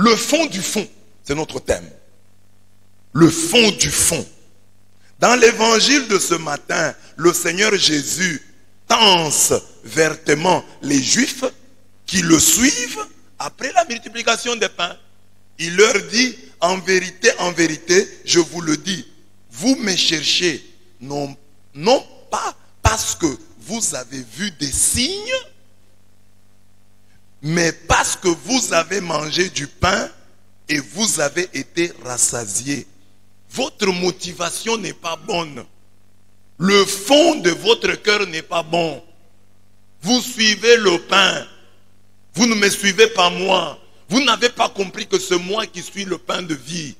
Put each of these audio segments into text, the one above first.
Le fond du fond, c'est notre thème. Le fond du fond. Dans l'évangile de ce matin, le Seigneur Jésus tense vertement les Juifs qui le suivent après la multiplication des pains. Il leur dit, en vérité, je vous le dis, vous me cherchez, non pas parce que vous avez vu des signes, mais parce que vous avez mangé du pain et vous avez été rassasiés. Votre motivation n'est pas bonne. Le fond de votre cœur n'est pas bon. Vous suivez le pain. Vous ne me suivez pas moi. Vous n'avez pas compris que c'est moi qui suis le pain de vie.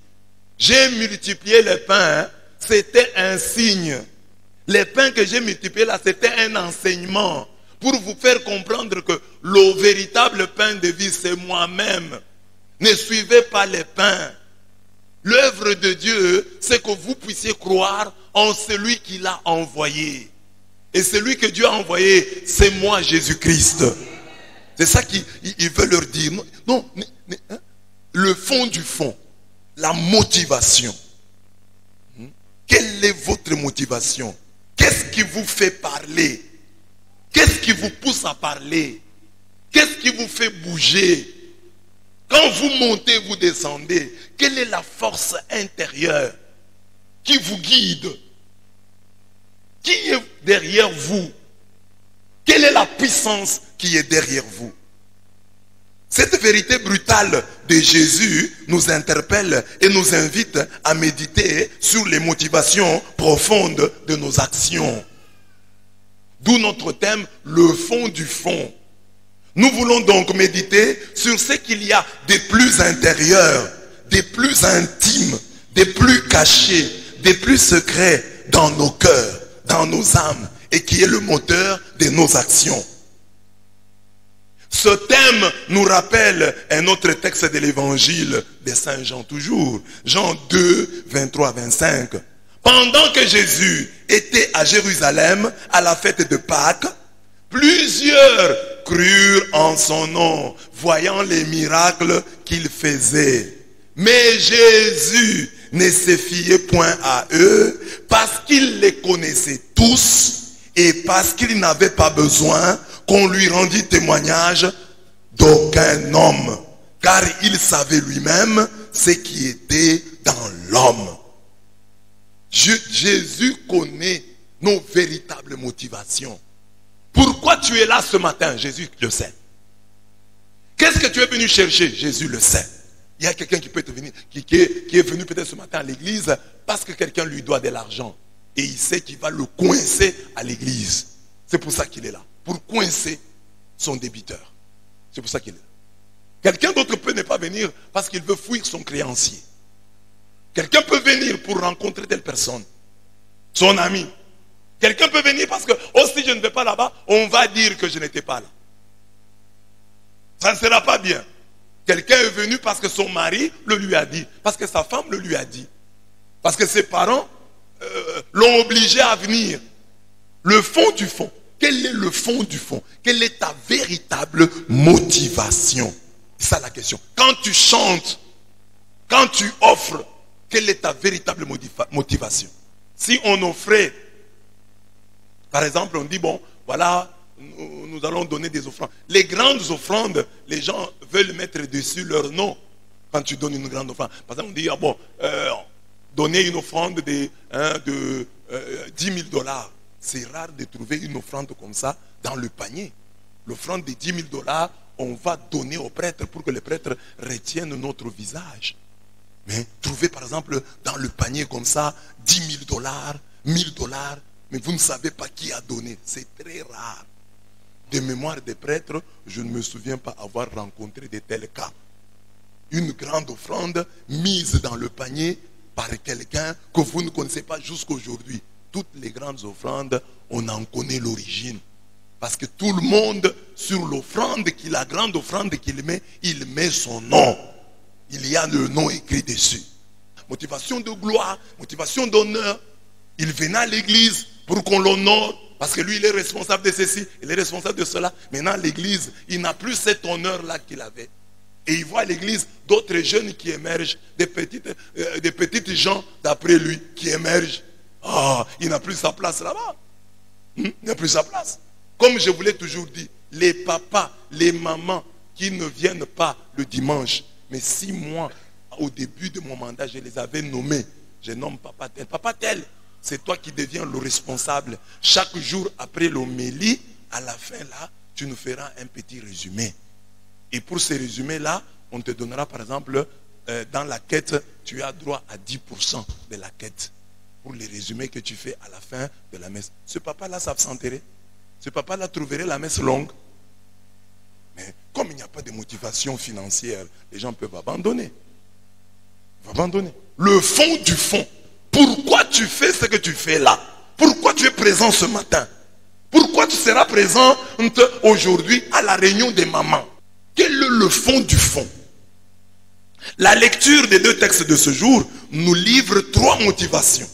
J'ai multiplié les pains. Hein. C'était un signe. Les pains que j'ai multipliés là, c'était un enseignement. Pour vous faire comprendre que le véritable pain de vie, c'est moi-même. Ne suivez pas les pains. L'œuvre de Dieu, c'est que vous puissiez croire en celui qui l'a envoyé. Et celui que Dieu a envoyé, c'est moi, Jésus-Christ. C'est ça qu'il veut leur dire. Non, hein? Le fond du fond, la motivation. Quelle est votre motivation? Qu'est-ce qui vous fait parler? Qu'est-ce qui vous pousse à parler? Qu'est-ce qui vous fait bouger? Quand vous montez, vous descendez, quelle est la force intérieure qui vous guide? Qui est derrière vous? Quelle est la puissance qui est derrière vous? Cette vérité brutale de Jésus nous interpelle et nous invite à méditer sur les motivations profondes de nos actions. D'où notre thème, le fond du fond. Nous voulons donc méditer sur ce qu'il y a de plus intérieur, de plus intime, de plus caché, de plus secret dans nos cœurs, dans nos âmes, et qui est le moteur de nos actions. Ce thème nous rappelle un autre texte de l'évangile de Saint Jean toujours. Jean 2, 23-25. Pendant que Jésus était à Jérusalem à la fête de Pâques, plusieurs crurent en son nom, voyant les miracles qu'il faisait. Mais Jésus ne se fiait point à eux, parce qu'il les connaissait tous et parce qu'il n'avait pas besoin qu'on lui rendît témoignage d'aucun homme, car il savait lui-même ce qui était dans l'homme. Jésus connaît nos véritables motivations. Pourquoi tu es là ce matin? Jésus le sait. Qu'est-ce que tu es venu chercher? Jésus le sait. Il y a quelqu'un qui peut te venir, qui est venu peut-être ce matin à l'église parce que quelqu'un lui doit de l'argent. Et il sait qu'il va le coincer à l'église. C'est pour ça qu'il est là. Pour coincer son débiteur. C'est pour ça qu'il est là. Quelqu'un d'autre peut ne pas venir parce qu'il veut fuir son créancier. Quelqu'un peut venir pour rencontrer telle personne. Son ami. Quelqu'un peut venir parce que, oh, si je ne vais pas là-bas, on va dire que je n'étais pas là. Ça ne sera pas bien. Quelqu'un est venu parce que son mari le lui a dit. Parce que sa femme le lui a dit. Parce que ses parents l'ont obligé à venir. Le fond du fond. Quel est le fond du fond? Quelle est ta véritable motivation? C'est ça la question. Quand tu chantes, quand tu offres, quelle est ta véritable motivation? Si on offrait, par exemple, on dit, bon, voilà, nous allons donner des offrandes. Les grandes offrandes, les gens veulent mettre dessus leur nom quand tu donnes une grande offrande. Par exemple, on dit, ah bon, donner une offrande de 10 000 $. C'est rare de trouver une offrande comme ça dans le panier. L'offrande de 10 000 $, on va donner au prêtre pour que le prêtre retienne notre visage. Mais trouver par exemple dans le panier comme ça 10 000 $, 1 000 $, mais vous ne savez pas qui a donné. C'est très rare. De mémoire des prêtres, je ne me souviens pas avoir rencontré de tels cas. Une grande offrande mise dans le panier par quelqu'un que vous ne connaissez pas jusqu'aujourd'hui. Toutes les grandes offrandes, on en connaît l'origine. Parce que tout le monde, sur l'offrande, la grande offrande qu'il met, il met son nom. Il y a le nom écrit dessus. Motivation de gloire, motivation d'honneur. Il venait à l'église pour qu'on l'honore. Parce que lui, il est responsable de ceci, il est responsable de cela. Maintenant, l'église, il n'a plus cet honneur-là qu'il avait. Et il voit à l'église d'autres jeunes qui émergent, des petites gens d'après lui qui émergent. Ah, il n'a plus sa place là-bas. Il n'a plus sa place. Comme je vous l'ai toujours dit, les papas, les mamans qui ne viennent pas le dimanche, mais 6 mois au début de mon mandat, je les avais nommés. Je nomme papa tel. Papa tel, c'est toi qui deviens le responsable. Chaque jour après l'homélie, à la fin là, tu nous feras un petit résumé. Et pour ces résumés-là, on te donnera par exemple, dans la quête, tu as droit à 10% de la quête. Pour les résumés que tu fais à la fin de la messe. Ce papa-là s'absenterait. Ce papa-là trouverait la messe longue. Mais comme il n'y a pas de motivation financière, les gens peuvent abandonner. Abandonner. Le fond du fond. Pourquoi tu fais ce que tu fais là? Pourquoi tu es présent ce matin? Pourquoi tu seras présent aujourd'hui à la réunion des mamans? Quel est le fond du fond? La lecture des 2 textes de ce jour nous livre 3 motivations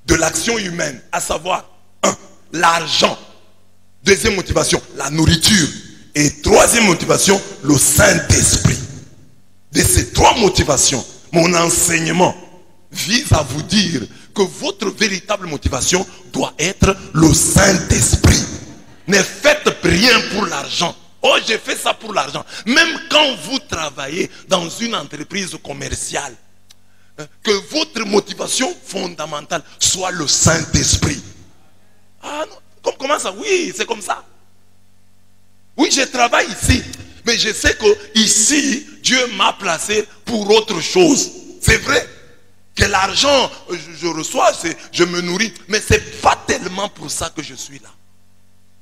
de l'action humaine, à savoir 1. L'argent. 2e motivation, la nourriture. Et 3e motivation, le Saint-Esprit. De ces 3 motivations, mon enseignement vise à vous dire que votre véritable motivation doit être le Saint-Esprit. Ne faites rien pour l'argent. Oh, j'ai fait ça pour l'argent. Même quand vous travaillez dans une entreprise commerciale, que votre motivation fondamentale soit le Saint-Esprit. Ah non, comment ça? Oui, c'est comme ça. Oui, je travaille ici, mais je sais que ici, Dieu m'a placé pour autre chose. C'est vrai que l'argent, je reçois, je me nourris, mais ce n'est pas tellement pour ça que je suis là.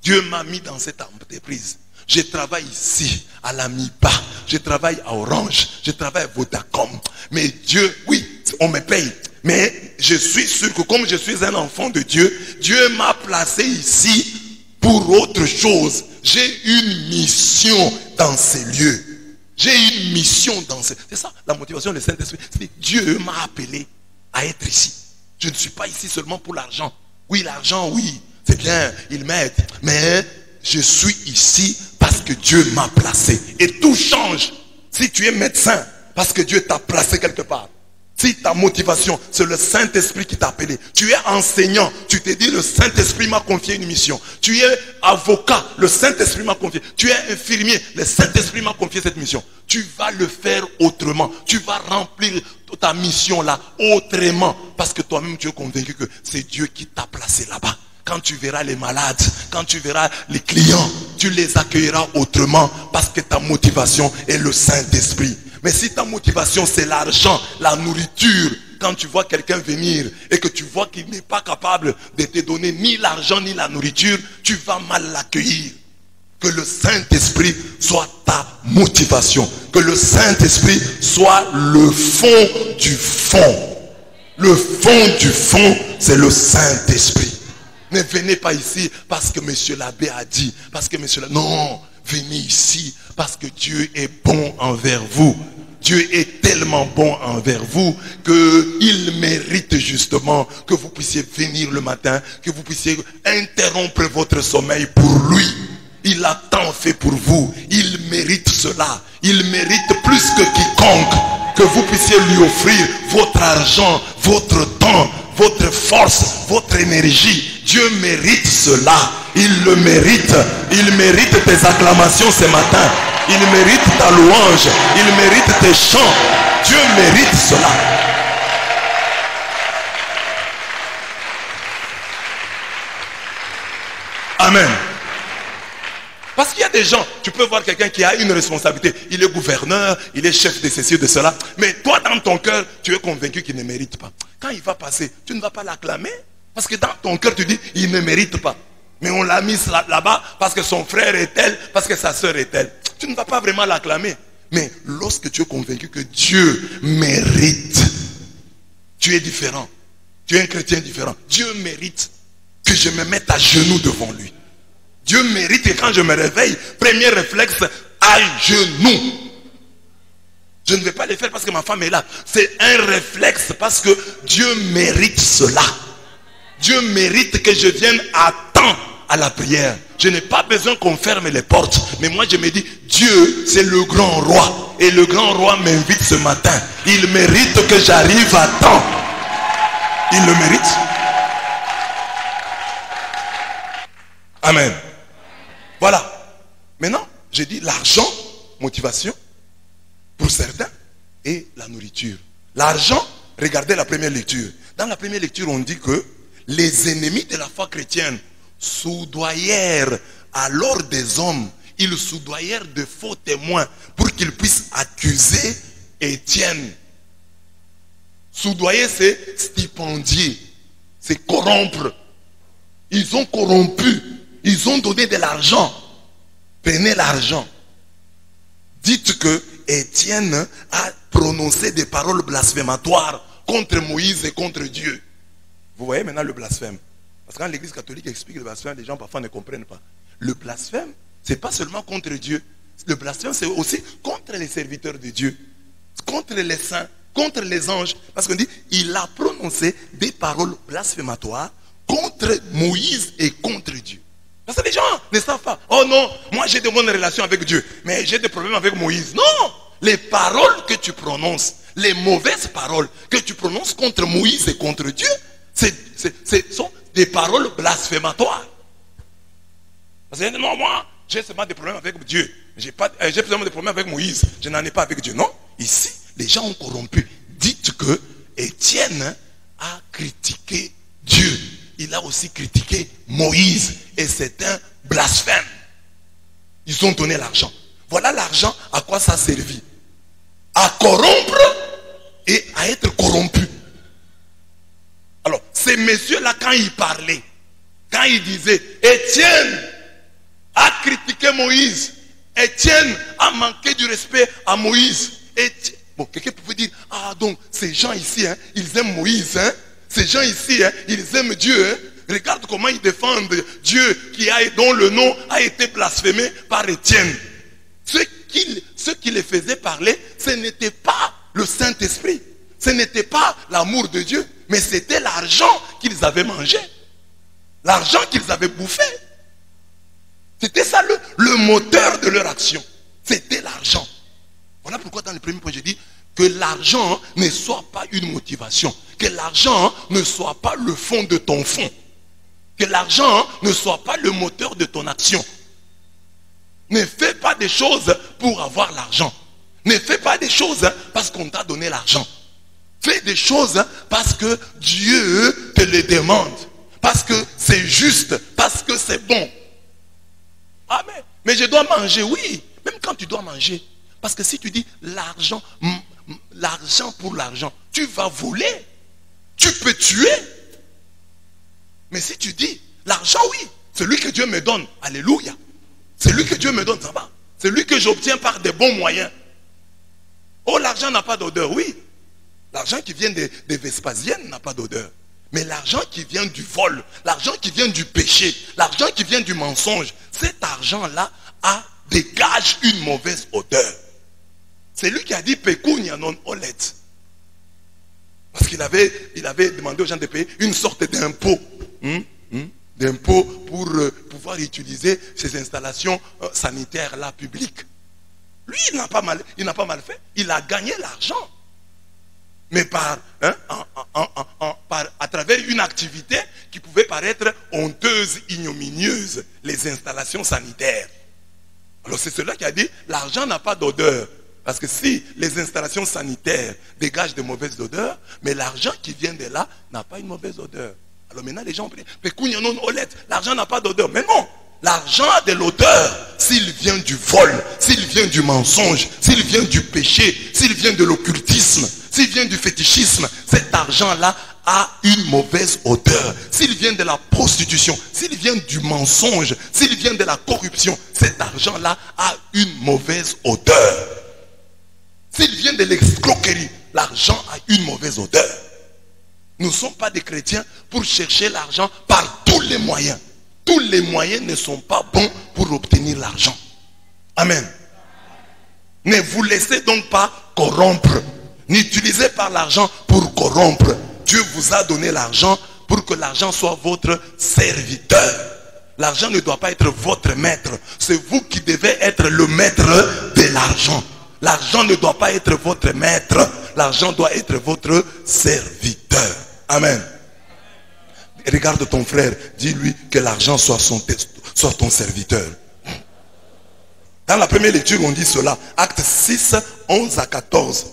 Dieu m'a mis dans cette entreprise. Je travaille ici, à la MIPA, je travaille à Orange, je travaille à Vodacom. Mais Dieu, oui, on me paye. Mais je suis sûr que comme je suis un enfant de Dieu, Dieu m'a placé ici pour autre chose. J'ai une mission dans ces lieux. J'ai une mission dans ces... C'est ça la motivation du Saint-Esprit. Dieu m'a appelé à être ici. Je ne suis pas ici seulement pour l'argent. Oui, l'argent, oui, c'est bien, il m'aide. Mais je suis ici parce que Dieu m'a placé. Et tout change si tu es médecin parce que Dieu t'a placé quelque part. Si ta motivation, c'est le Saint-Esprit qui t'a appelé. Tu es enseignant, tu te dis le Saint-Esprit m'a confié une mission. Tu es avocat, le Saint-Esprit m'a confié. Tu es infirmier, le Saint-Esprit m'a confié cette mission. Tu vas le faire autrement. Tu vas remplir ta mission là autrement. Parce que toi-même tu es convaincu que c'est Dieu qui t'a placé là-bas. Quand tu verras les malades, quand tu verras les clients, tu les accueilleras autrement parce que ta motivation est le Saint-Esprit. Mais si ta motivation c'est l'argent, la nourriture, quand tu vois quelqu'un venir et que tu vois qu'il n'est pas capable de te donner ni l'argent ni la nourriture, tu vas mal l'accueillir. Que le Saint-Esprit soit ta motivation. Que le Saint-Esprit soit le fond du fond. Le fond du fond, c'est le Saint-Esprit. Ne venez pas ici parce que monsieur l'abbé a dit, parce que monsieur l'abbé... Non, venez ici parce que Dieu est bon envers vous. Dieu est tellement bon envers vous qu'il mérite justement que vous puissiez venir le matin, que vous puissiez interrompre votre sommeil pour lui. Il a tant fait pour vous. Il mérite cela. Il mérite plus que quiconque que vous puissiez lui offrir votre argent, votre temps, votre force, votre énergie. Dieu mérite cela. Il le mérite. Il mérite tes acclamations ce matin. Il mérite ta louange. Il mérite tes chants. Dieu mérite cela. Amen. Parce qu'il y a des gens, tu peux voir quelqu'un qui a une responsabilité. Il est gouverneur, il est chef de ceci, de cela. Mais toi, dans ton cœur, tu es convaincu qu'il ne mérite pas. Quand il va passer, tu ne vas pas l'acclamer. Parce que dans ton cœur, tu dis, il ne mérite pas. Mais on l'a mis là-bas parce que son frère est tel, parce que sa soeur est telle. Tu ne vas pas vraiment l'acclamer. Mais lorsque tu es convaincu que Dieu mérite, tu es différent. Tu es un chrétien différent. Dieu mérite que je me mette à genoux devant lui. Dieu mérite que quand je me réveille, premier réflexe, à genoux. Je ne vais pas le faire parce que ma femme est là. C'est un réflexe parce que Dieu mérite cela. Dieu mérite que je vienne à temps à la prière. je n'ai pas besoin qu'on ferme les portes. Mais moi je me dis, Dieu c'est le grand roi. Et le grand roi m'invite ce matin. Il mérite que j'arrive à temps. Il le mérite. Amen. Voilà. Maintenant, j'ai dit l'argent, motivation, pour certains, et la nourriture. L'argent, regardez la première lecture. Dans la première lecture, on dit que les ennemis de la foi chrétienne soudoyèrent alors des hommes. Ils soudoyèrent de faux témoins pour qu'ils puissent accuser Étienne. Soudoyer, c'est stipendier, c'est corrompre. Ils ont corrompu, ils ont donné de l'argent. Prenez l'argent. Dites que Étienne a prononcé des paroles blasphématoires contre Moïse et contre Dieu. Vous voyez maintenant le blasphème. Parce que quand l'église catholique explique le blasphème, les gens parfois ne comprennent pas. Le blasphème, ce n'est pas seulement contre Dieu. Le blasphème, c'est aussi contre les serviteurs de Dieu. Contre les saints, contre les anges. Parce qu'on dit, il a prononcé des paroles blasphématoires contre Moïse et contre Dieu. Parce que les gens ne savent pas. Oh non, moi j'ai de bonnes relations avec Dieu, mais j'ai des problèmes avec Moïse. Non, les paroles que tu prononces, les mauvaises paroles que tu prononces contre Moïse et contre Dieu, ce sont des paroles blasphématoires. Parce que non, moi j'ai seulement des problèmes avec Dieu. J'ai seulement des problèmes avec Moïse. Je n'en ai pas avec Dieu. Non, ici, les gens ont corrompu. Dites que Étienne a critiqué Dieu. Il a aussi critiqué Moïse. Et c'est un blasphème. Ils ont donné l'argent. Voilà l'argent, à quoi ça a servi. À corrompre et à être corrompu. Alors, ces messieurs-là, quand ils parlaient, quand ils disaient, Étienne a critiqué Moïse, Étienne a manqué du respect à Moïse. Bon, quelqu'un pouvait dire, ah donc, ces gens ici, hein, ils aiment Moïse, hein. Ces gens ici, hein, ils aiment Dieu. Hein. Regarde comment ils défendent Dieu dont le nom a été blasphémé par Étienne. Ce qui les faisait parler, ce n'était pas le Saint-Esprit. Ce n'était pas l'amour de Dieu. Mais c'était l'argent qu'ils avaient mangé. L'argent qu'ils avaient bouffé. C'était ça le moteur de leur action. C'était l'argent. Voilà pourquoi dans le premier point, j'ai dit que l'argent ne soit pas une motivation. Que l'argent ne soit pas le fond de ton fond. Que l'argent ne soit pas le moteur de ton action. Ne fais pas des choses pour avoir l'argent. Ne fais pas des choses parce qu'on t'a donné l'argent. Fais des choses parce que Dieu te les demande. Parce que c'est juste. Parce que c'est bon. Ah mais je dois manger, oui. Même quand tu dois manger. Parce que si tu dis l'argent pour l'argent, tu vas voler. Tu peux tuer. Mais si tu dis l'argent, oui, celui que Dieu me donne, alléluia. Celui que Dieu me donne, ça va. Celui que j'obtiens par des bons moyens. Oh, l'argent n'a pas d'odeur, oui. L'argent qui vient des Vespasiennes n'a pas d'odeur. Mais l'argent qui vient du vol, l'argent qui vient du péché, l'argent qui vient du mensonge, cet argent-là dégage une mauvaise odeur. C'est lui qui a dit pecunia non olet. Parce qu'il avait demandé aux gens de payer une sorte d'impôt. D'impôt pour pouvoir utiliser ces installations sanitaires là publiques. Lui, il n'a pas mal fait. Il a gagné l'argent. Mais à travers une activité qui pouvait paraître honteuse, ignominieuse, les installations sanitaires. Alors c'est cela qui a dit, l'argent n'a pas d'odeur. Parce que si les installations sanitaires dégagent de mauvaises odeurs, mais l'argent qui vient de là n'a pas une mauvaise odeur. Alors maintenant les gens prient, l'argent n'a pas d'odeur. Mais non, l'argent a de l'odeur s'il vient du vol, s'il vient du mensonge, s'il vient du péché, s'il vient de l'occultisme, s'il vient du fétichisme. Cet argent-là a une mauvaise odeur. S'il vient de la prostitution, s'il vient du mensonge, s'il vient de la corruption, cet argent-là a une mauvaise odeur. S'il vient de l'escroquerie, l'argent a une mauvaise odeur. Nous ne sommes pas des chrétiens pour chercher l'argent par tous les moyens. Tous les moyens ne sont pas bons pour obtenir l'argent. Amen. Ne vous laissez donc pas corrompre. N'utilisez pas l'argent pour corrompre. Dieu vous a donné l'argent pour que l'argent soit votre serviteur. L'argent ne doit pas être votre maître. C'est vous qui devez être le maître de l'argent. L'argent ne doit pas être votre maître. L'argent doit être votre serviteur. Amen. Regarde ton frère. Dis-lui que l'argent soit ton serviteur. Dans la première lecture, on dit cela. Acte 6, 11 à 14.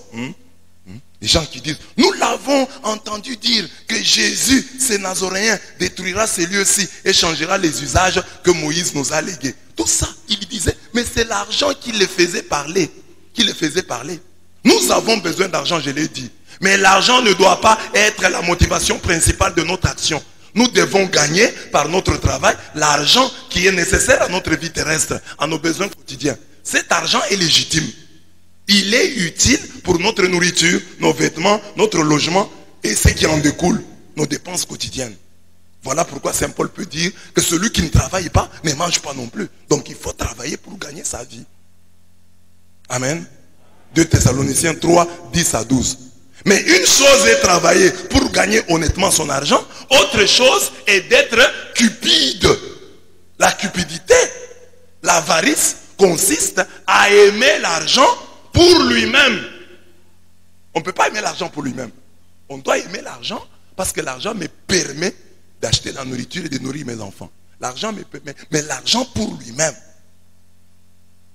Les gens qui disent, nous l'avons entendu dire que Jésus, ce Nazoréen, détruira ces lieux-ci et changera les usages que Moïse nous a légués. Tout ça, il disait, mais c'est l'argent qui les faisait parler. Qui les faisait parler. Nous avons besoin d'argent, je l'ai dit. Mais l'argent ne doit pas être la motivation principale de notre action. Nous devons gagner par notre travail l'argent qui est nécessaire à notre vie terrestre, à nos besoins quotidiens. Cet argent est légitime. Il est utile pour notre nourriture, nos vêtements, notre logement et ce qui en découle, nos dépenses quotidiennes. Voilà pourquoi Saint Paul peut dire que celui qui ne travaille pas ne mange pas non plus. Donc il faut travailler pour gagner sa vie. Amen. 2 Thessaloniciens 3, 10 à 12. Mais une chose est travailler pour gagner honnêtement son argent. Autre chose est d'être cupide. La cupidité, l'avarice consiste à aimer l'argent pour lui-même. On ne peut pas aimer l'argent pour lui-même. On doit aimer l'argent parce que l'argent me permet d'acheter la nourriture et de nourrir mes enfants. L'argent me permet, mais l'argent pour lui-même.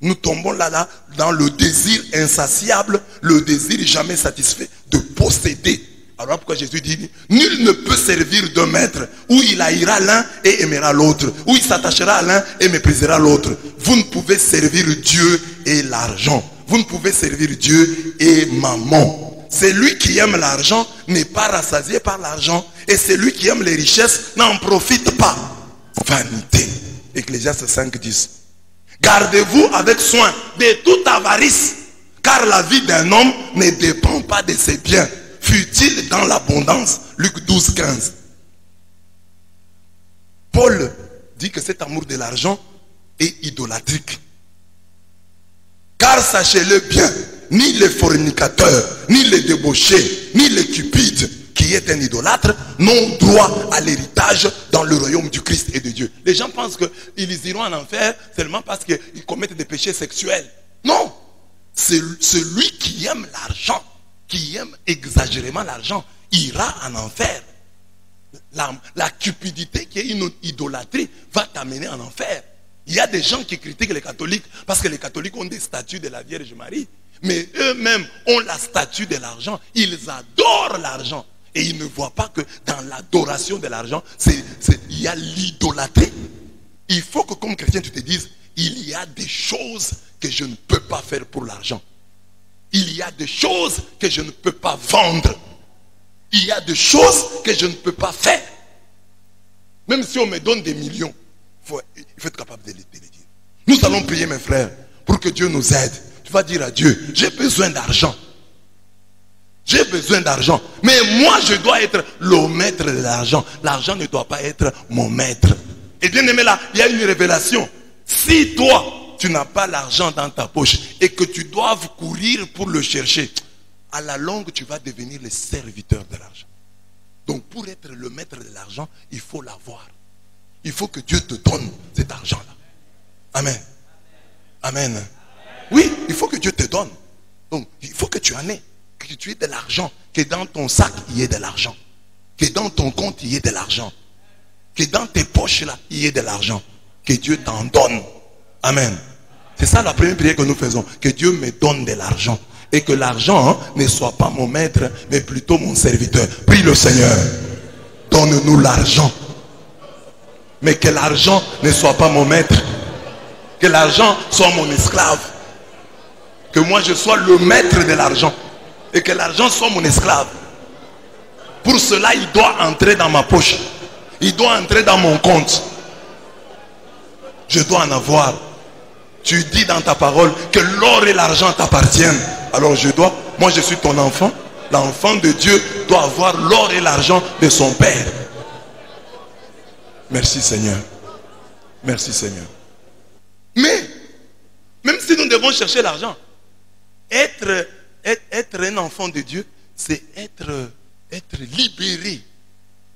Nous tombons là dans le désir insatiable, le désir jamais satisfait de posséder. Alors pourquoi Jésus dit, nul ne peut servir de maître, où il haïra l'un et aimera l'autre, où il s'attachera à l'un et méprisera l'autre. Vous ne pouvez servir Dieu et l'argent. Vous ne pouvez servir Dieu et maman. Celui qui aime l'argent n'est pas rassasié par l'argent. Et celui qui aime les richesses n'en profite pas. Vanité. Ecclésiaste 5, 10. Gardez-vous avec soin de toute avarice, car la vie d'un homme ne dépend pas de ses biens, fut-il dans l'abondance. Luc 12, 15. Paul dit que cet amour de l'argent est idolâtrique. Car sachez-le bien, ni les fornicateurs, ni les débauchés, ni les cupides, qui est un idolâtre, n'ont droit à l'héritage dans le royaume du Christ et de Dieu. Les gens pensent qu'ils iront en enfer seulement parce qu'ils commettent des péchés sexuels. Non. C'est celui qui aime l'argent, qui aime exagérément l'argent, ira en enfer. La cupidité qui est une idolâtrie va t'amener en enfer. Il y a des gens qui critiquent les catholiques parce que les catholiques ont des statues de la Vierge Marie. Mais eux-mêmes ont la statue de l'argent. Ils adorent l'argent. Et ils ne voient pas que dans l'adoration de l'argent, il y a l'idolâtrie. Il faut que comme chrétien tu te dises, il y a des choses que je ne peux pas faire pour l'argent. Il y a des choses que je ne peux pas vendre. Il y a des choses que je ne peux pas faire. Même si on me donne des millions, il faut être capable de les dire. Nous allons prier mes frères pour que Dieu nous aide. Tu vas dire à Dieu, j'ai besoin d'argent. J'ai besoin d'argent. Mais moi, je dois être le maître de l'argent. L'argent ne doit pas être mon maître. Et bien aimé là, il y a une révélation. Si toi, tu n'as pas l'argent dans ta poche et que tu doives courir pour le chercher, à la longue, tu vas devenir le serviteur de l'argent. Donc pour être le maître de l'argent, il faut l'avoir. Il faut que Dieu te donne cet argent-là. Amen. Amen. Oui, il faut que Dieu te donne. Donc il faut que tu en aies. Que tu aies de l'argent, que dans ton sac il y ait de l'argent, que dans ton compte il y ait de l'argent, que dans tes poches là il y ait de l'argent, que Dieu t'en donne. Amen. C'est ça la première prière que nous faisons, que Dieu me donne de l'argent et que l'argent ne soit pas mon maître mais plutôt mon serviteur. Prie le Seigneur, donne-nous l'argent, mais que l'argent ne soit pas mon maître, que l'argent soit mon esclave, que moi je sois le maître de l'argent. Et que l'argent soit mon esclave. Pour cela, il doit entrer dans ma poche. Il doit entrer dans mon compte. Je dois en avoir. Tu dis dans ta parole que l'or et l'argent t'appartiennent. Alors moi je suis ton enfant. L'enfant de Dieu doit avoir l'or et l'argent de son Père. Merci Seigneur. Merci Seigneur. Mais, même si nous devons chercher l'argent, être un enfant de Dieu, c'est être libéré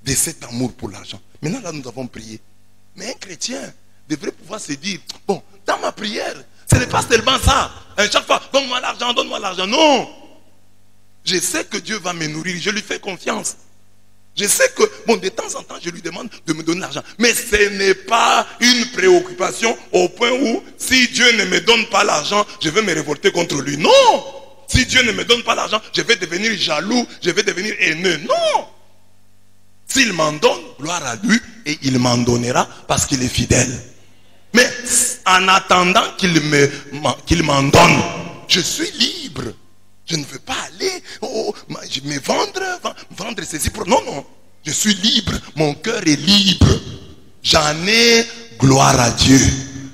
de cet amour pour l'argent. Maintenant là nous avons prié. Mais un chrétien devrait pouvoir se dire, bon, dans ma prière, ce n'est pas seulement ça. Chaque fois, donne-moi l'argent, donne-moi l'argent. Non. Je sais que Dieu va me nourrir, je lui fais confiance. Je sais que, bon, de temps en temps, je lui demande de me donner l'argent. Mais ce n'est pas une préoccupation au point où, si Dieu ne me donne pas l'argent, je vais me révolter contre lui. Non. Si Dieu ne me donne pas l'argent, je vais devenir jaloux, je vais devenir haineux. Non. S'il m'en donne, gloire à lui, et il m'en donnera parce qu'il est fidèle. Mais en attendant qu'il m'en donne, je suis libre. Je ne veux pas aller me vendre ceci pour... Non, non. Je suis libre. Mon cœur est libre. J'en ai, gloire à Dieu.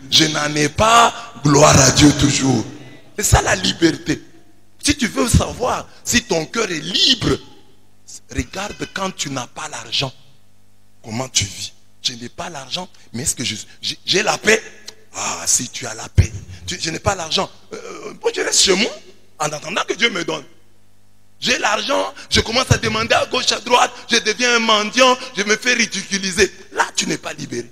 Je n'en ai pas, gloire à Dieu toujours. C'est ça la liberté. Si tu veux savoir si ton cœur est libre, regarde quand tu n'as pas l'argent. Comment tu vis? Je n'ai pas l'argent, mais est-ce que j'ai la paix? Ah, si tu as la paix. Je n'ai pas l'argent. Bon, je reste chez moi en attendant que Dieu me donne. J'ai l'argent, je commence à demander à gauche, à droite, je deviens un mendiant, je me fais ridiculiser. Là, tu n'es pas libéré.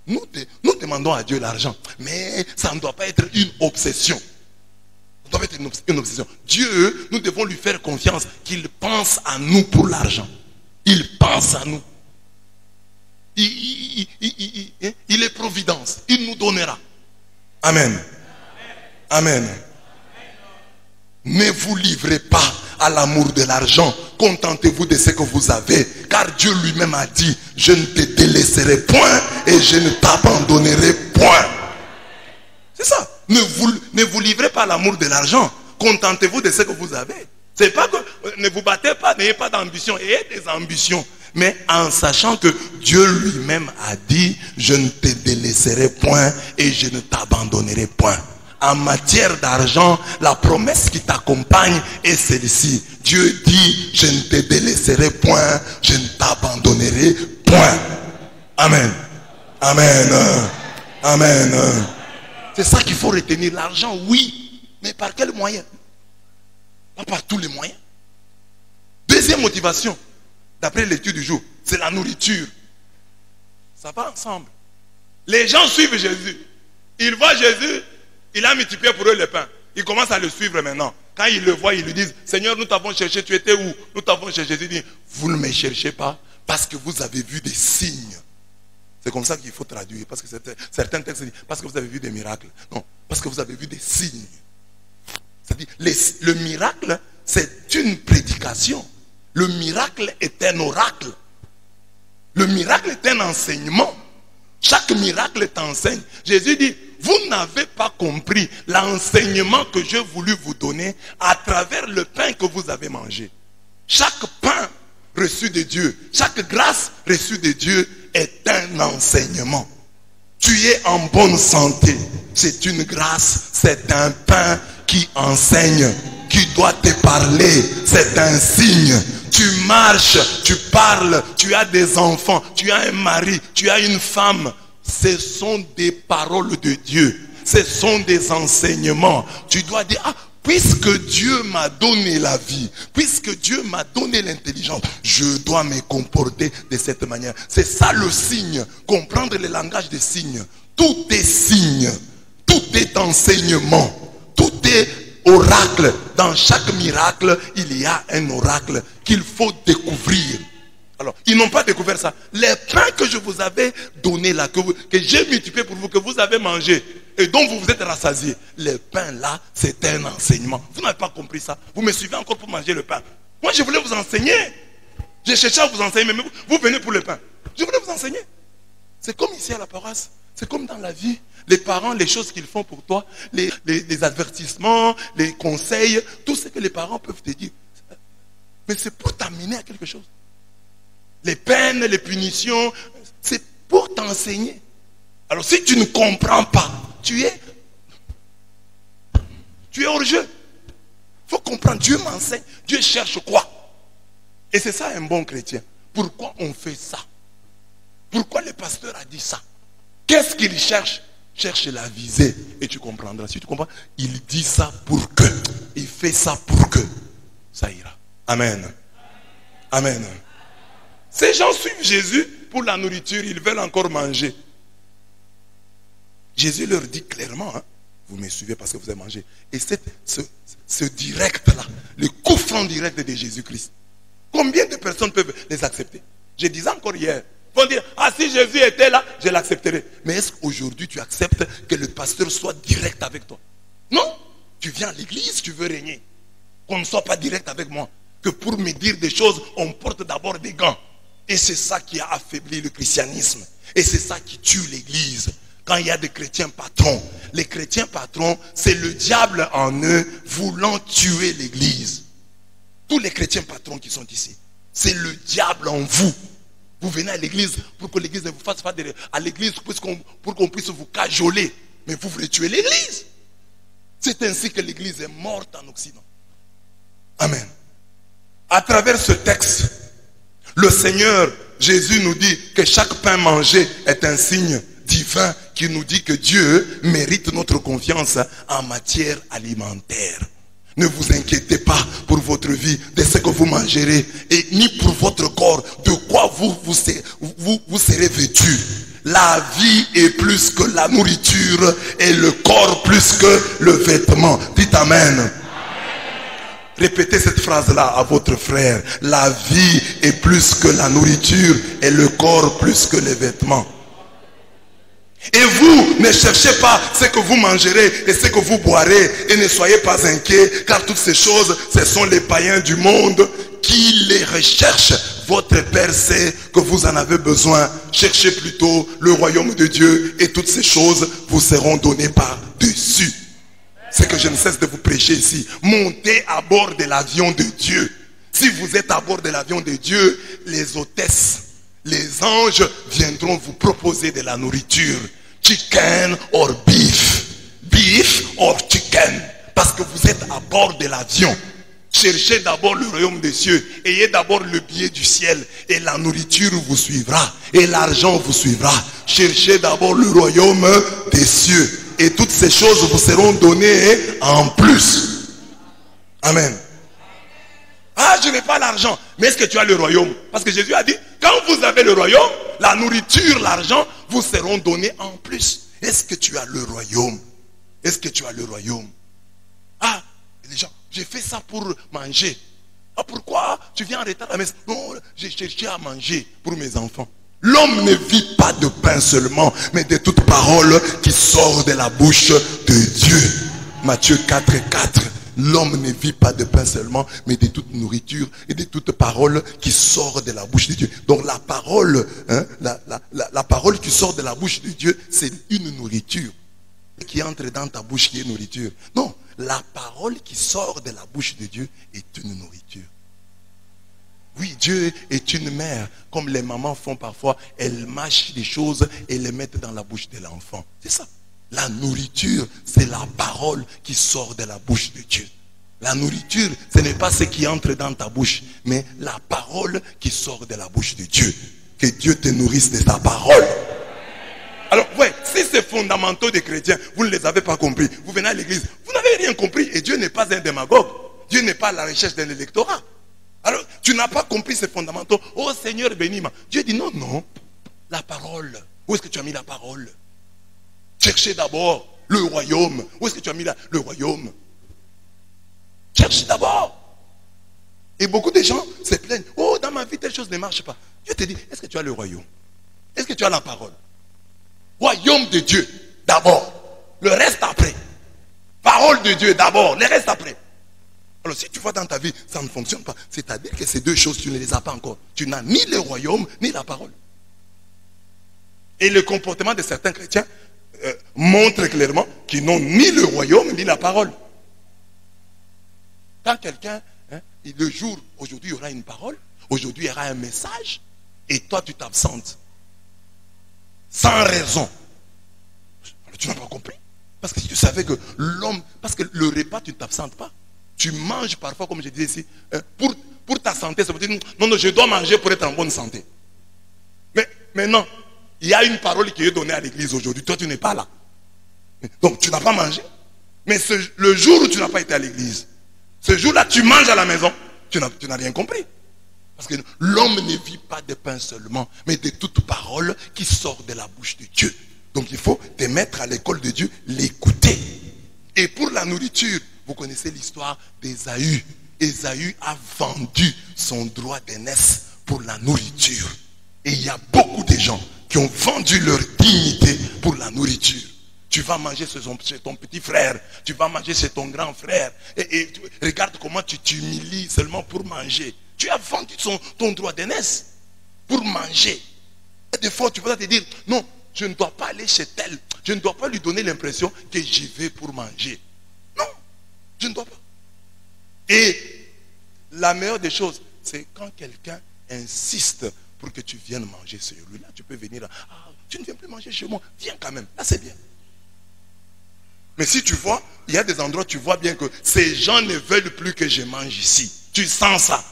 Nous demandons à Dieu l'argent, mais ça ne doit pas être une obsession. Ça doit être une obsession. Dieu, nous devons lui faire confiance qu'il pense à nous pour l'argent. Il pense à nous. Il est providence. Il nous donnera. Amen. Amen. Ne vous livrez pas à l'amour de l'argent. Contentez-vous de ce que vous avez. Car Dieu lui-même a dit, je ne te délaisserai point et je ne t'abandonnerai point. C'est ça. Ne vous livrez pas à l'amour de l'argent. Contentez-vous de ce que vous avez. C'est pas que ne vous battez pas, n'ayez pas d'ambition. Ayez des ambitions. Mais en sachant que Dieu lui-même a dit, je ne te délaisserai point et je ne t'abandonnerai point. En matière d'argent, la promesse qui t'accompagne est celle-ci. Dieu dit, je ne te délaisserai point, je ne t'abandonnerai point. Amen. Amen. Amen. C'est ça qu'il faut retenir. L'argent, oui. Mais par quel moyen? Pas par tous les moyens. Deuxième motivation, d'après l'étude du jour, c'est la nourriture. Ça va ensemble. Les gens suivent Jésus. Ils voient Jésus, il a multiplié pour eux le pain. Ils commencent à le suivre maintenant. Quand ils le voient, ils lui disent, Seigneur, nous t'avons cherché, tu étais où? Nous t'avons cherché. Jésus dit, vous ne me cherchez pas parce que vous avez vu des signes. C'est comme ça qu'il faut traduire. Parce que certains textes disent, parce que vous avez vu des miracles. Non, parce que vous avez vu des signes. C'est-à-dire, le miracle, c'est une prédication. Le miracle est un oracle. Le miracle est un enseignement. Chaque miracle t'enseigne. Jésus dit, vous n'avez pas compris l'enseignement que j'ai voulu vous donner à travers le pain que vous avez mangé. Chaque pain reçu de Dieu, chaque grâce reçue de Dieu est un enseignement. Tu es en bonne santé. C'est une grâce, c'est un pain qui enseigne, qui doit te parler. C'est un signe. Tu marches, tu parles, tu as des enfants, tu as un mari, tu as une femme. Ce sont des paroles de Dieu. Ce sont des enseignements. Tu dois dire, ah, puisque Dieu m'a donné la vie, puisque Dieu m'a donné l'intelligence, je dois me comporter de cette manière. C'est ça le signe. Comprendre le langage des signes. Tout est signe. Tout est enseignement. Tout est oracle. Dans chaque miracle, il y a un oracle qu'il faut découvrir. Alors, ils n'ont pas découvert ça. Les pains que je vous avais donnés là, que j'ai multiplié pour vous, que vous avez mangé, et dont vous vous êtes rassasiés, les pains là, c'est un enseignement. Vous n'avez pas compris ça. Vous me suivez encore pour manger le pain. Moi, je voulais vous enseigner. J'ai cherché à vous enseigner, mais vous venez pour le pain. Je voulais vous enseigner. C'est comme ici à la paroisse. C'est comme dans la vie. Les parents, les choses qu'ils font pour toi, les avertissements, les conseils, tout ce que les parents peuvent te dire. Mais c'est pour t'amener à quelque chose. Les peines, les punitions, c'est pour t'enseigner. Alors si tu ne comprends pas, tu es hors jeu. Il faut comprendre, Dieu m'enseigne, Dieu cherche quoi? Et c'est ça un bon chrétien. Pourquoi on fait ça? Pourquoi le pasteur a dit ça? Qu'est-ce qu'il cherche? Cherche la visée et tu comprendras. Si tu comprends, il dit ça pour que. Il fait ça pour que. Ça ira. Amen. Amen. Ces gens suivent Jésus pour la nourriture, ils veulent encore manger. Jésus leur dit clairement, hein, vous me suivez parce que vous avez mangé. Et ce direct-là, le coup franc direct de Jésus-Christ, combien de personnes peuvent les accepter? Je disais encore hier, ils vont dire, ah si Jésus était là, je l'accepterai. Mais est-ce qu'aujourd'hui tu acceptes que le pasteur soit direct avec toi? Non, tu viens à l'église, tu veux régner. Qu'on ne soit pas direct avec moi. Que pour me dire des choses, on porte d'abord des gants. Et c'est ça qui a affaibli le christianisme. Et c'est ça qui tue l'église. Quand il y a des chrétiens patrons. Les chrétiens patrons, c'est le diable en eux voulant tuer l'église. Tous les chrétiens patrons qui sont ici, c'est le diable en vous. Vous venez à l'église pour que l'église ne vous fasse pas à l'église pour qu'on puisse vous cajoler. Mais vous voulez tuer l'église. C'est ainsi que l'église est morte en Occident. Amen. À travers ce texte, le Seigneur Jésus nous dit que chaque pain mangé est un signe divin qui nous dit que Dieu mérite notre confiance en matière alimentaire. Ne vous inquiétez pas pour votre vie de ce que vous mangerez et ni pour votre corps de quoi vous serez vêtus. La vie est plus que la nourriture et le corps plus que le vêtement. Dites Amen. Répétez cette phrase-là à votre frère. La vie est plus que la nourriture et le corps plus que les vêtements. Et vous, ne cherchez pas ce que vous mangerez et ce que vous boirez et ne soyez pas inquiets car toutes ces choses, ce sont les païens du monde qui les recherchent. Votre Père sait que vous en avez besoin. Cherchez plutôt le royaume de Dieu et toutes ces choses vous seront données par-dessus. C'est que je ne cesse de vous prêcher ici. Montez à bord de l'avion de Dieu. Si vous êtes à bord de l'avion de Dieu, les hôtesses, les anges viendront vous proposer de la nourriture. Chicken or beef. Beef or chicken. Parce que vous êtes à bord de l'avion. Cherchez d'abord le royaume des cieux. Ayez d'abord le billet du ciel. Et la nourriture vous suivra. Et l'argent vous suivra. Cherchez d'abord le royaume des cieux. Et toutes ces choses vous seront données en plus. Amen. Ah, je n'ai pas l'argent. Mais est-ce que tu as le royaume? Parce que Jésus a dit, quand vous avez le royaume, la nourriture, l'argent, vous seront donnés en plus. Est-ce que tu as le royaume? Est-ce que tu as le royaume? Ah, les gens, j'ai fait ça pour manger. Ah, pourquoi tu viens en retard à la messe? Non, j'ai cherché à manger pour mes enfants. L'homme ne vit pas de pain seulement, mais de toute parole qui sort de la bouche de Dieu. Matthieu 4:4. L'homme ne vit pas de pain seulement, mais de toute nourriture et de toute parole qui sort de la bouche de Dieu. Donc la parole, hein, la parole qui sort de la bouche de Dieu, c'est une nourriture. Qui entre dans ta bouche qui est nourriture. Non, la parole qui sort de la bouche de Dieu est une nourriture. Oui, Dieu est une mère, comme les mamans font parfois. Elles mâchent des choses et les mettent dans la bouche de l'enfant. C'est ça. La nourriture, c'est la parole qui sort de la bouche de Dieu. La nourriture, ce n'est pas ce qui entre dans ta bouche, mais la parole qui sort de la bouche de Dieu. Que Dieu te nourrisse de sa parole. Alors, ouais, si ces fondamentaux des chrétiens, vous ne les avez pas compris, vous venez à l'église, vous n'avez rien compris. Et Dieu n'est pas un démagogue. Dieu n'est pas à la recherche d'un électorat. Alors, tu n'as pas compris ces fondamentaux. Oh Seigneur, bénis-moi. Dieu dit non, non. La parole. Où est-ce que tu as mis la parole? Cherchez d'abord le royaume. Où est-ce que tu as mis le royaume? Cherche d'abord. Et beaucoup de gens se plaignent. Oh, dans ma vie, telle chose ne marche pas. Dieu te dit, est-ce que tu as le royaume? Est-ce que tu as la parole? Royaume de Dieu, d'abord. Le reste après. Parole de Dieu, d'abord. Le reste après. Alors si tu vois dans ta vie, ça ne fonctionne pas. C'est-à-dire que ces deux choses, tu ne les as pas encore. Tu n'as ni le royaume, ni la parole. Et le comportement de certains chrétiens montre clairement qu'ils n'ont ni le royaume, ni la parole. Quand quelqu'un, le jour, aujourd'hui il y aura une parole, aujourd'hui il y aura un message, et toi tu t'absentes. Sans raison. Alors, tu n'as pas compris. Parce que si tu savais que l'homme, parce que le repas, tu ne t'absentes pas. Tu manges parfois, comme je disais ici, pour ta santé. Ça veut dire, non, non, je dois manger pour être en bonne santé. Mais maintenant, il y a une parole qui est donnée à l'église aujourd'hui. Toi, tu n'es pas là. Donc, tu n'as pas mangé. Mais le jour où tu n'as pas été à l'église, ce jour-là, tu manges à la maison. Tu n'as rien compris. Parce que l'homme ne vit pas de pain seulement, mais de toute parole qui sort de la bouche de Dieu. Donc il faut te mettre à l'école de Dieu, l'écouter. Et pour la nourriture, vous connaissez l'histoire d'Ésaü. Ésaü a vendu son droit d'aînesse pour la nourriture. Et il y a beaucoup de gens qui ont vendu leur dignité pour la nourriture. Tu vas manger chez ton petit frère, tu vas manger chez ton grand frère. Et regarde comment tu t'humilies seulement pour manger. Tu as vendu ton droit d'aînesse pour manger. Et des fois, tu vas te dire, non, je ne dois pas aller chez tel. Je ne dois pas lui donner l'impression que j'y vais pour manger. Non, je ne dois pas. Et la meilleure des choses, c'est quand quelqu'un insiste pour que tu viennes manger celui-là. Tu peux venir, ah, tu ne viens plus manger chez moi, viens quand même, là c'est bien. Mais si tu vois, il y a des endroits où tu vois bien que ces gens ne veulent plus que je mange ici. Tu sens ça.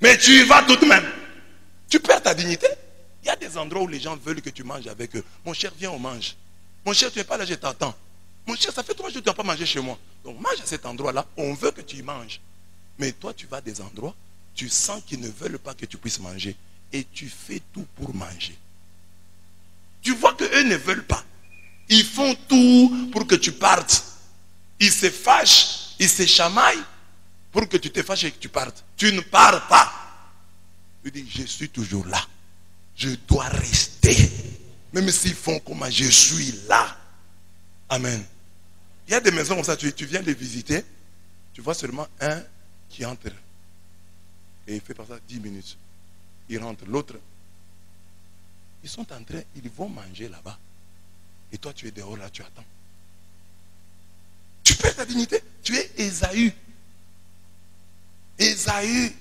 Mais tu y vas tout de même. Tu perds ta dignité. Il y a des endroits où les gens veulent que tu manges avec eux. Mon cher, viens, on mange. Mon cher, tu n'es pas là, je t'attends. Mon cher, ça fait 3 jours que tu n'as pas mangé chez moi. Donc mange à cet endroit-là, on veut que tu y manges. Mais toi, tu vas à des endroits, tu sens qu'ils ne veulent pas que tu puisses manger. Et tu fais tout pour manger. Tu vois qu'eux ne veulent pas. Ils font tout pour que tu partes. Ils se fâchent, ils se chamaillent pour que tu te fâches et que tu partes. Tu ne pars pas. Tu dis, je suis toujours là. Je dois rester. Même s'ils font comment, je suis là. Amen. Il y a des maisons comme ça, tu viens de visiter, tu vois seulement un qui entre. Et il fait par ça 10 minutes. Il rentre. L'autre, ils sont en train, ils vont manger là-bas. Et toi, tu es dehors là, tu attends. Tu perds ta dignité. Tu es Ésaü. Ésaü,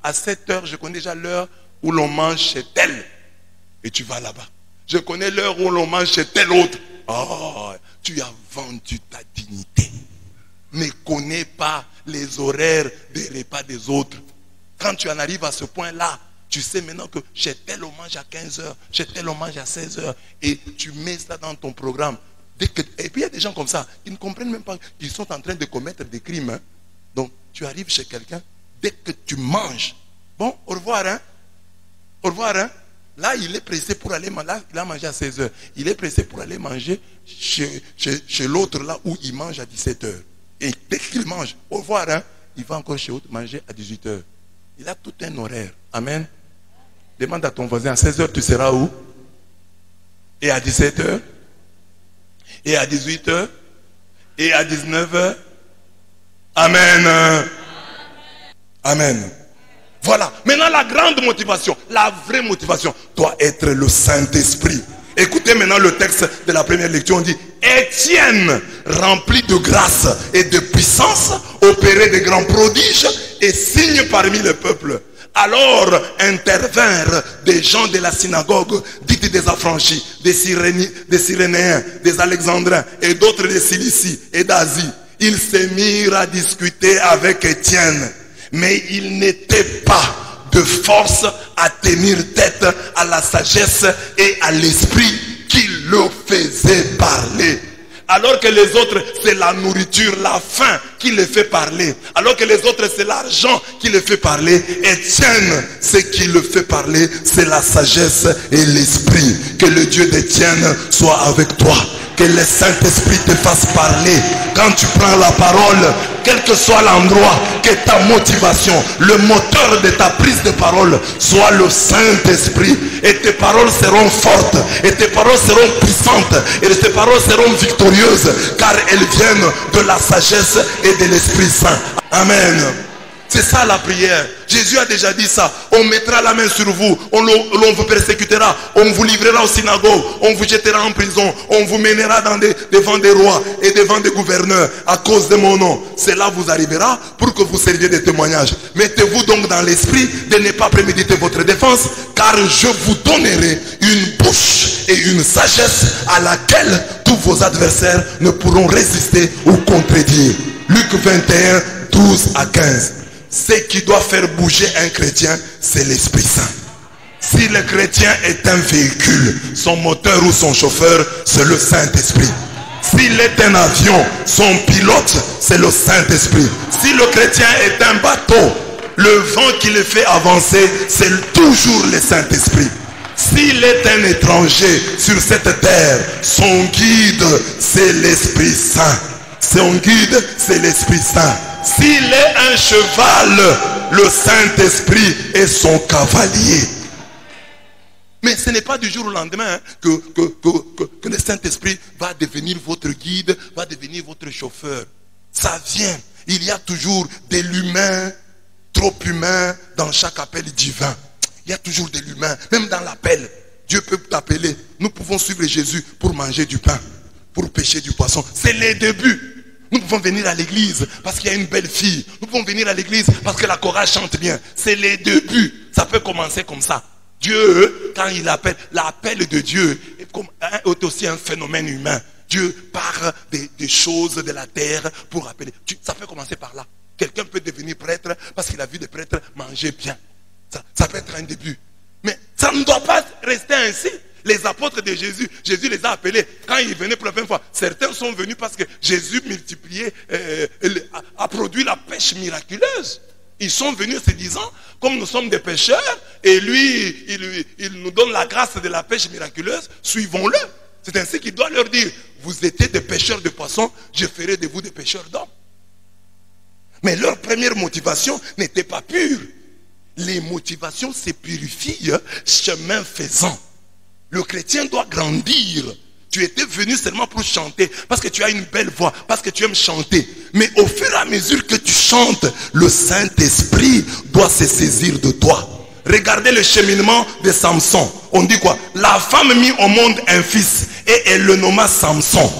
à 7 heures, je connais déjà l'heure où l'on mange chez tel. Et tu vas là-bas. Je connais l'heure où l'on mange chez tel autre. Oh, tu as vendu ta dignité. Ne connais pas les horaires des repas des autres. Quand tu en arrives à ce point-là, tu sais maintenant que chez tel on mange à 15 heures, chez tel on mange à 16 heures. Et tu mets ça dans ton programme. Et puis il y a des gens comme ça, qui ne comprennent même pas qu'ils sont en train de commettre des crimes. Hein. Donc tu arrives chez quelqu'un, dès que tu manges, bon, au revoir, hein. Au revoir, hein. Là, il est pressé pour aller manger. Là, il a mangé à 16 heures. Il est pressé pour aller manger chez l'autre là où il mange à 17 heures. Et dès qu'il mange, au revoir, hein, il va encore chez l'autre manger à 18 heures. Il a tout un horaire. Amen. Demande à ton voisin, à 16 heures, tu seras où? Et à 17 heures? Et à 18 heures? Et à 19 heures? Amen. Amen. Voilà. Maintenant, la grande motivation, la vraie motivation doit être le Saint-Esprit. Écoutez maintenant le texte de la première lecture. On dit, Étienne, rempli de grâce et de puissance, opérait de grands prodiges et signes parmi le peuple. Alors intervinrent des gens de la synagogue, dites des affranchis, des Cyrénéens, des Alexandrins et d'autres de Cilicie et d'Asie. Ils se mirent à discuter avec Étienne, mais il n'était pas de force à tenir tête à la sagesse et à l'esprit qui le faisait parler. Alors que les autres, c'est la nourriture, la faim qui les fait parler. Alors que les autres, c'est l'argent qui les fait parler. Étienne, ce qui le fait parler, c'est la sagesse et l'esprit. Que le Dieu d'Étienne soit avec toi. Que le Saint-Esprit te fasse parler. Quand tu prends la parole, quel que soit l'endroit, que ta motivation, le moteur de ta prise de parole soit le Saint-Esprit. Et tes paroles seront fortes. Et tes paroles seront puissantes. Et tes paroles seront victorieuses. Car elles viennent de la sagesse et de l'Esprit Saint. Amen. C'est ça la prière. Jésus a déjà dit ça. On mettra la main sur vous. On vous persécutera. On vous livrera aux synagogues. On vous jettera en prison. On vous mènera devant des rois et devant des gouverneurs à cause de mon nom. Cela vous arrivera pour que vous serviez de témoignage. Mettez-vous donc dans l'esprit de ne pas préméditer votre défense, car je vous donnerai une bouche et une sagesse à laquelle tous vos adversaires ne pourront résister ou contredire. Luc 21, 12 à 15. Ce qui doit faire bouger un chrétien, c'est l'Esprit Saint. Si le chrétien est un véhicule, son moteur ou son chauffeur, c'est le Saint-Esprit. S'il est un avion, son pilote, c'est le Saint-Esprit. Si le chrétien est un bateau, le vent qui le fait avancer, c'est toujours le Saint-Esprit. S'il est un étranger sur cette terre, son guide, c'est l'Esprit Saint. Son guide, c'est l'Esprit Saint. S'il est un cheval, le Saint-Esprit est son cavalier. Mais ce n'est pas du jour au lendemain que le Saint-Esprit va devenir votre guide, va devenir votre chauffeur. Ça vient. Il y a toujours de l'humain, trop humain dans chaque appel divin. Il y a toujours de l'humain, même dans l'appel. Dieu peut t'appeler. Nous pouvons suivre Jésus pour manger du pain, pour pêcher du poisson. C'est les débuts. Nous pouvons venir à l'église parce qu'il y a une belle fille. Nous pouvons venir à l'église parce que la chorale chante bien. C'est les débuts. Ça peut commencer comme ça. Dieu, quand il appelle, l'appel de Dieu est aussi un phénomène humain. Dieu part des choses de la terre pour appeler. Ça peut commencer par là. Quelqu'un peut devenir prêtre parce qu'il a vu des prêtres manger bien. Ça peut être un début. Mais ça ne doit pas rester ainsi. Les apôtres de Jésus, Jésus les a appelés. Quand ils venaient pour la première fois, certains sont venus parce que Jésus multipliait, a produit la pêche miraculeuse. Ils sont venus se disant, comme nous sommes des pêcheurs, et lui, il nous donne la grâce de la pêche miraculeuse, suivons-le. C'est ainsi qu'il doit leur dire, vous étiez des pêcheurs de poissons, je ferai de vous des pêcheurs d'hommes. Mais leur première motivation n'était pas pure. Les motivations se purifient chemin faisant. Le chrétien doit grandir. Tu étais venu seulement pour chanter, parce que tu as une belle voix, parce que tu aimes chanter. Mais au fur et à mesure que tu chantes, le Saint-Esprit doit se saisir de toi. Regardez le cheminement de Samson. On dit quoi? La femme mit au monde un fils et elle le nomma Samson.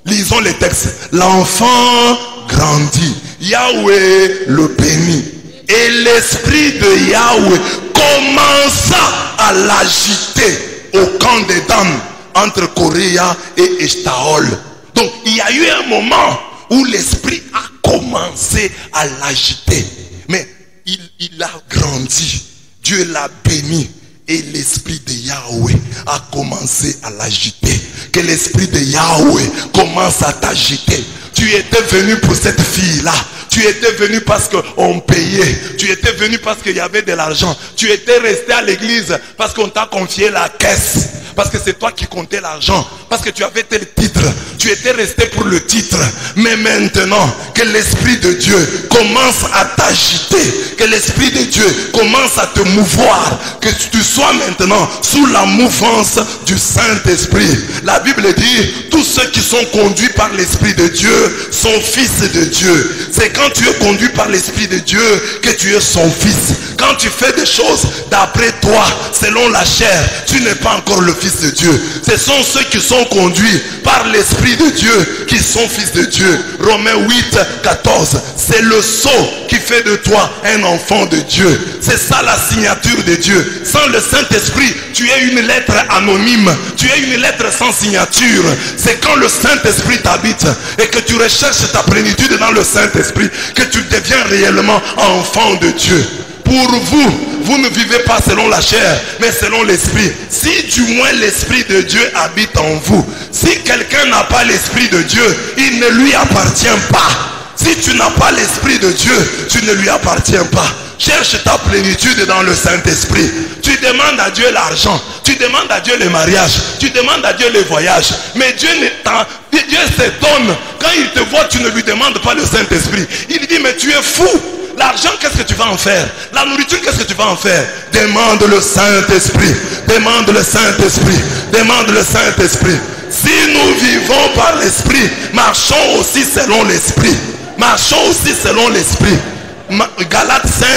Lisons les textes. L'enfant grandit. Yahweh le bénit. Et l'esprit de Yahweh commença à l'agiter au camp des dames entre Coréa et Eshtaol. Donc il y a eu un moment où l'esprit a commencé à l'agiter. Mais il a grandi. Dieu l'a béni. Et l'esprit de Yahweh a commencé à l'agiter. Que l'esprit de Yahweh commence à t'agiter. Tu étais venu pour cette fille-là. Tu étais venu parce qu'on payait. Tu étais venu parce qu'il y avait de l'argent. Tu étais resté à l'église parce qu'on t'a confié la caisse. Parce que c'est toi qui comptais l'argent. Parce que tu avais tel titre. Tu étais resté pour le titre. Mais maintenant, que l'Esprit de Dieu commence à t'agiter. Que l'Esprit de Dieu commence à te mouvoir. Que tu sois maintenant sous la mouvance du Saint-Esprit. La Bible dit, tous ceux qui sont conduits par l'Esprit de Dieu sont fils de Dieu. C'est quand tu es conduit par l'Esprit de Dieu que tu es son fils. Quand tu fais des choses d'après toi, selon la chair, tu n'es pas encore le fils de Dieu. Ce sont ceux qui sont conduits par l'Esprit de Dieu qui sont fils de Dieu. Romains 8, 14. C'est le sceau qui fait de toi un enfant de Dieu. C'est ça la signature de Dieu. Sans le Saint-Esprit, tu es une lettre anonyme. Tu es une lettre sans signature. C'est quand le Saint-Esprit t'habite et que tu recherches ta plénitude dans le Saint-Esprit que tu deviens réellement enfant de Dieu. Pour vous, vous ne vivez pas selon la chair, mais selon l'esprit. Si du moins l'esprit de Dieu habite en vous, si quelqu'un n'a pas l'esprit de Dieu, il ne lui appartient pas. Si tu n'as pas l'esprit de Dieu, tu ne lui appartiens pas. Cherche ta plénitude dans le Saint-Esprit. Tu demandes à Dieu l'argent, tu demandes à Dieu le mariage, tu demandes à Dieu les voyages. Mais Dieu s'étonne quand il te voit, tu ne lui demandes pas le Saint-Esprit. Il dit, mais tu es fou. L'argent, qu'est-ce que tu vas en faire? La nourriture, qu'est-ce que tu vas en faire? Demande le Saint-Esprit. Demande le Saint-Esprit. Demande le Saint-Esprit. Si nous vivons par l'Esprit, marchons aussi selon l'Esprit. Marchons aussi selon l'Esprit. Galates 5,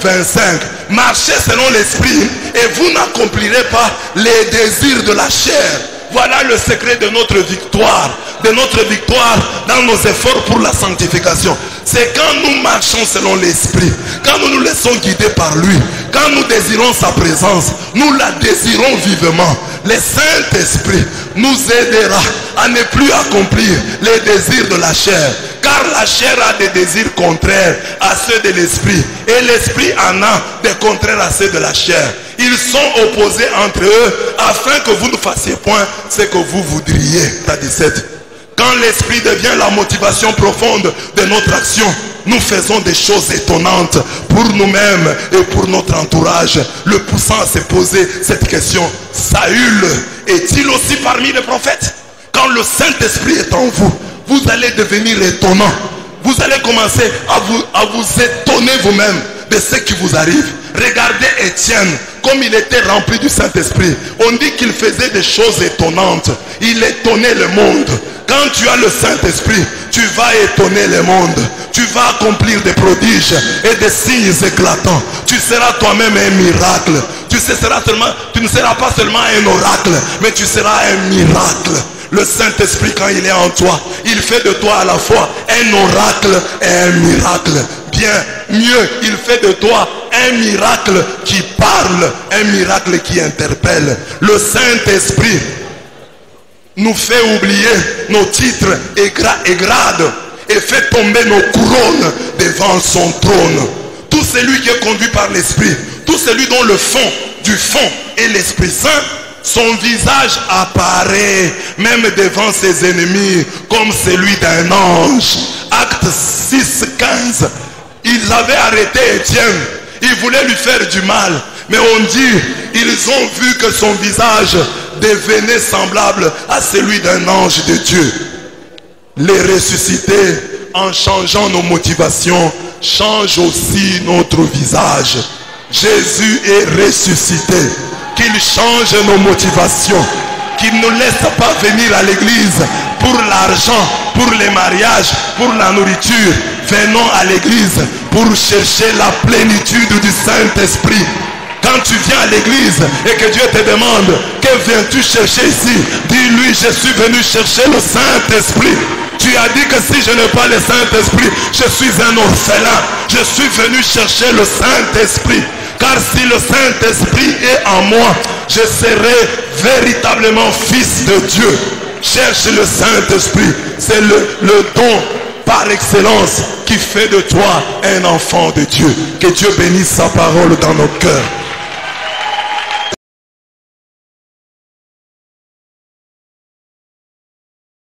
25. Marchez selon l'Esprit et vous n'accomplirez pas les désirs de la chair. Voilà le secret de notre victoire. De notre victoire dans nos efforts pour la sanctification. C'est quand nous marchons selon l'Esprit, quand nous nous laissons guider par lui, quand nous désirons sa présence, nous la désirons vivement. Le Saint-Esprit nous aidera à ne plus accomplir les désirs de la chair. Car la chair a des désirs contraires à ceux de l'Esprit. Et l'Esprit en a des contraires à ceux de la chair. Ils sont opposés entre eux afin que vous ne fassiez point ce que vous voudriez. 17. Quand l'Esprit devient la motivation profonde de notre action, nous faisons des choses étonnantes pour nous-mêmes et pour notre entourage, le poussant à se poser cette question. Saül est-il aussi parmi les prophètes? Quand le Saint-Esprit est en vous, vous allez devenir étonnant. Vous allez commencer à vous étonner vous-même de ce qui vous arrive. Regardez Étienne, comme il était rempli du Saint-Esprit. On dit qu'il faisait des choses étonnantes. Il étonnait le monde. Quand tu as le Saint-Esprit, tu vas étonner le monde. Tu vas accomplir des prodiges et des signes éclatants. Tu seras toi-même un miracle. Tu ne seras pas seulement un oracle, mais tu seras un miracle. Le Saint-Esprit, quand il est en toi, il fait de toi à la fois un oracle et un miracle. Bien mieux, il fait de toi un miracle qui parle, un miracle qui interpelle. Le Saint-Esprit nous fait oublier nos titres et grades et fait tomber nos couronnes devant son trône. Tout celui qui est conduit par l'Esprit, tout celui dont le fond du fond est l'Esprit Saint, son visage apparaît même devant ses ennemis comme celui d'un ange. Acte 6, 15. Ils avaient arrêté Étienne. Ils voulaient lui faire du mal. Mais on dit, ils ont vu que son visage devenait semblable à celui d'un ange de Dieu. Les ressuscités, en changeant nos motivations, changent aussi notre visage. Jésus est ressuscité. Qu'il change nos motivations. Qu'il ne nous laisse pas venir à l'église pour l'argent, pour les mariages, pour la nourriture. Venons à l'église pour chercher la plénitude du Saint-Esprit. Quand tu viens à l'église et que Dieu te demande, que viens-tu chercher ici? Dis-lui, je suis venu chercher le Saint-Esprit. Tu as dit que si je n'ai pas le Saint-Esprit, je suis un orphelin. Je suis venu chercher le Saint-Esprit. Car si le Saint-Esprit est en moi, je serai véritablement fils de Dieu. Cherche le Saint-Esprit. C'est le don par excellence qui fait de toi un enfant de Dieu. Que Dieu bénisse sa parole dans nos cœurs.